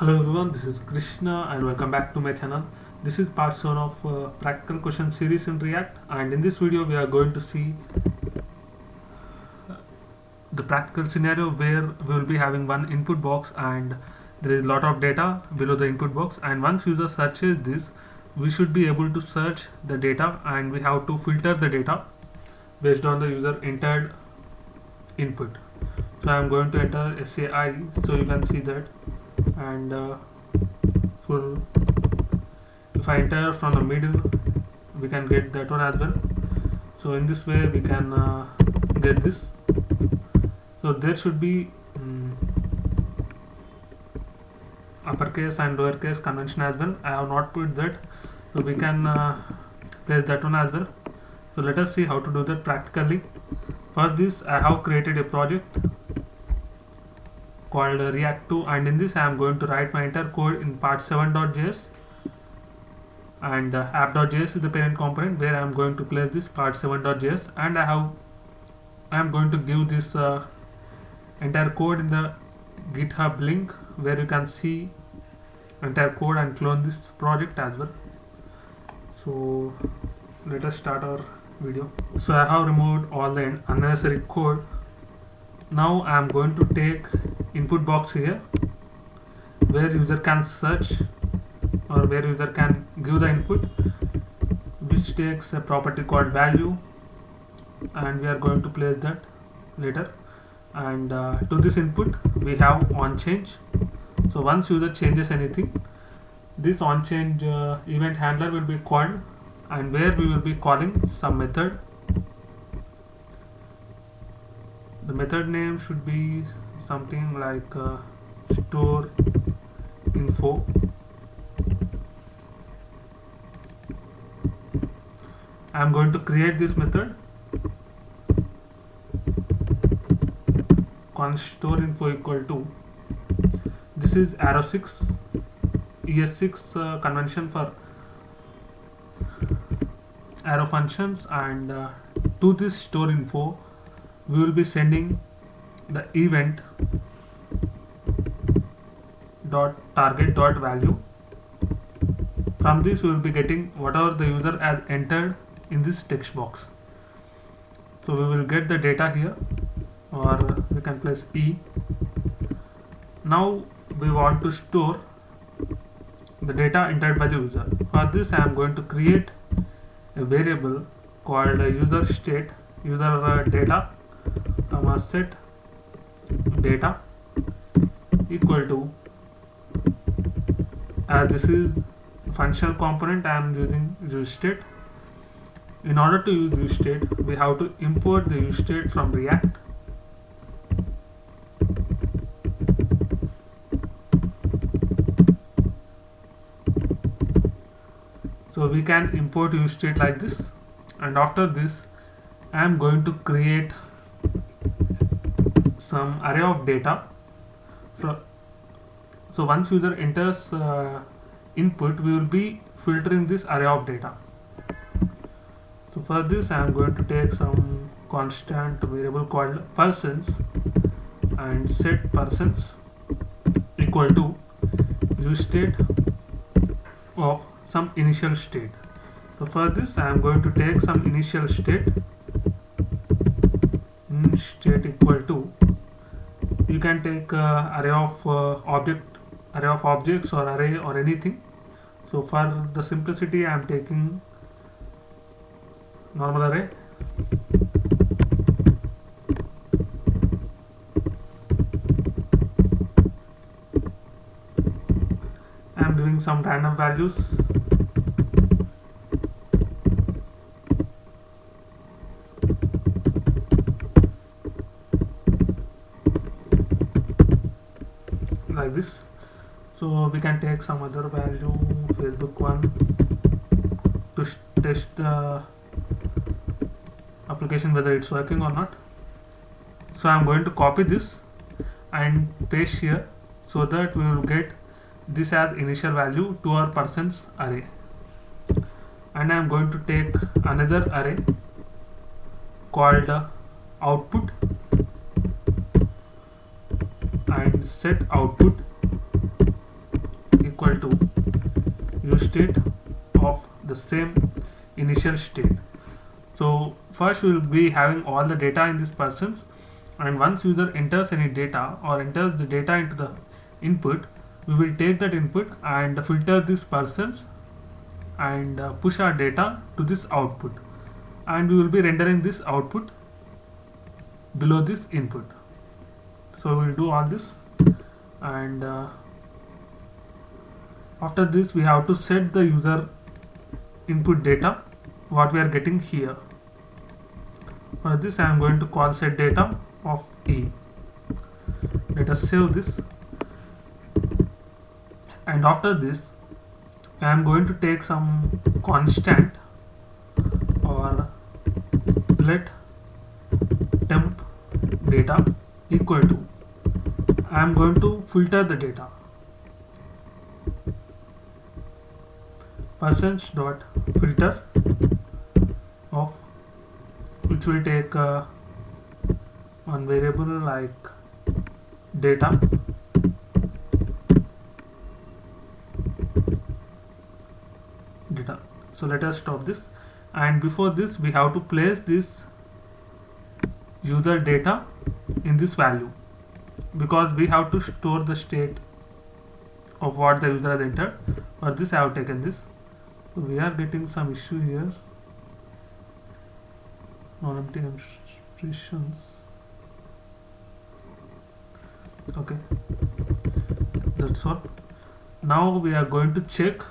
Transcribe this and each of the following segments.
Hello everyone, this is Krishna and welcome back to my channel. This is part 7 of practical question series in React, and in this video we are going to see the practical scenario where we will be having one input box and there is a lot of data below the input box, and once user searches this we should be able to search the data and we have to filter the data based on the user entered input. So I am going to enter SAI so you can see that, and for if I enter from the middle we can get that one as well. So in this way we can get this. So there should be uppercase and lowercase convention as well. I have not put that, so we can place that one as well. So let us see how to do that practically. For this I have created a project called React2, and in this I am going to write my entire code in part7.js, and app.js is the parent component where I am going to place this part7.js, and I am going to give this entire code in the GitHub link where you can see entire code and clone this project as well. So let us start our video. So I have removed all the unnecessary code. Now I am going to take input box here where user can search or where user can give the input, which takes a property called value, and we are going to place that later. And to this input we have onChange. So once user changes anything, this onChange event handler will be called, and where we will be calling some method. The method name should be something like store info. I am going to create this method const store info equal to, this is arrow 6 ES6 convention for arrow functions, and to this store info we will be sending the event dot target dot value. From this we will be getting whatever the user has entered in this text box. So we will get the data here, or we can place E. Now we want to store the data entered by the user. For this I am going to create a variable called user state, user data, set data equal to, as this is functional component I am using use state. In order to use use state we have to import the use state from React. So we can import use state like this, and after this I am going to create some array of data. So once user enters input, we will be filtering this array of data. So for this I am going to take some constant variable called persons and set persons equal to use state of some initial state. So for this I am going to take some initial state, state equal to, you can take array of objects or array or anything. So for the simplicity I am taking normal array. I am giving some random values. Like this. So we can take some other value, Facebook one, to test the application whether it's working or not. So I'm going to copy this and paste here so that we will get this as initial value to our persons array. And I'm going to take another array called output and set output to use state of the same initial state. So first we will be having all the data in these persons, and once user enters any data or enters the data into the input, we will take that input and filter these persons and push our data to this output, and we will be rendering this output below this input. So we will do all this, and after this we have to set the user input data what we are getting here. For this I am going to call set data of E. Let us save this, and after this I am going to take some constant or let temp data equal to, I am going to filter the data percent dot filter of, which will take one variable like data, so let us stop this, and before this we have to place this user data in this value, because we have to store the state of what the user has entered. For this I have taken this. So we are getting some issue here, non-empty expressions. Okay, that's all. Now we are going to check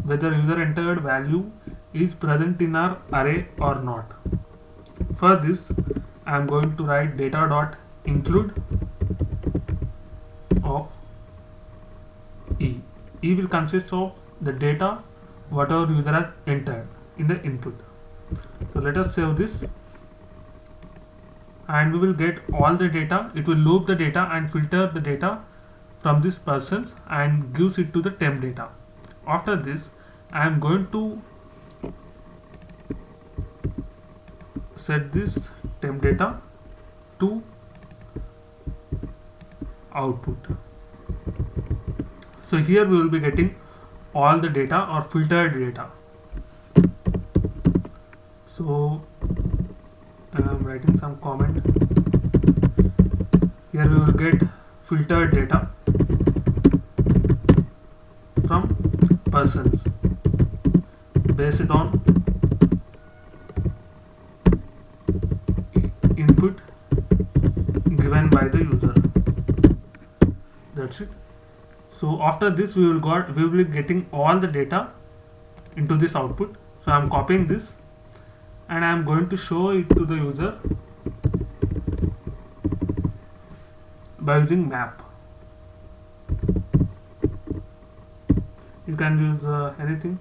whether user entered value is present in our array or not. For this I am going to write data dot include of E. E will consist of the data whatever user has entered in the input. So let us save this, and we will get all the data. It will loop the data and filter the data from this persons and gives it to the temp data. After this I am going to set this temp data to output. So here we will be getting all the data or filtered data. So I am writing some comment. Here we will get filtered data from persons based on input given by the user. That's it. So after this we will be getting all the data into this output. So I am copying this and I am going to show it to the user by using map. You can use anything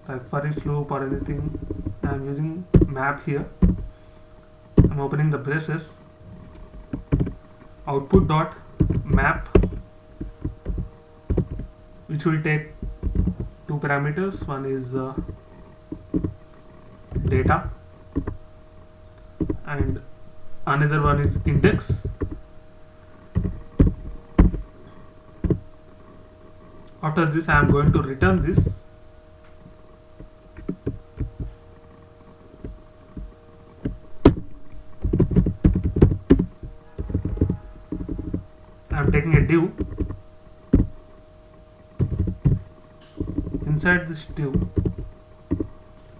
like for each loop or anything. I am using map here. I am opening the braces. Output dot map, which will take two parameters. One is data and another one is index. After this I am going to return this. I am taking a div. Inside this div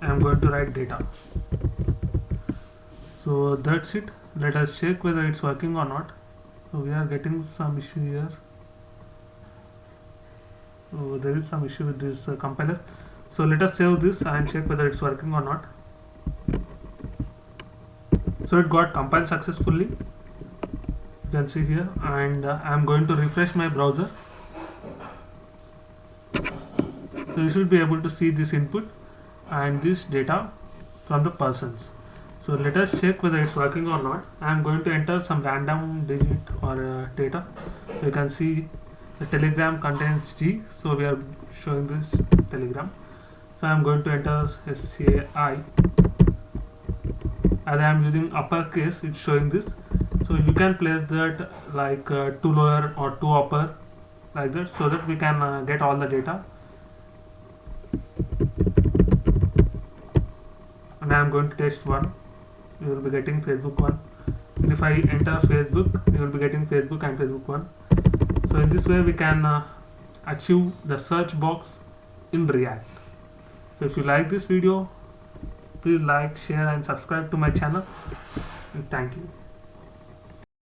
I am going to write data. So that's it. Let us check whether it's working or not. So we are getting some issue here. So there is some issue with this compiler. So let us save this and check whether it's working or not. So it got compiled successfully. You can see here, and I am going to refresh my browser. So you should be able to see this input and this data from the persons. So let us check whether it's working or not. I am going to enter some random digit or data. You can see the telegram contains G, so we are showing this telegram. So I am going to enter SCI. As I am using uppercase, it's showing this. So you can place that like two lower or two upper, like that, so that we can get all the data. And I am going to test 1. You will be getting Facebook 1. And if I enter Facebook, you will be getting Facebook and Facebook 1. So in this way we can achieve the search box in React. So if you like this video, please like, share and subscribe to my channel. And thank you.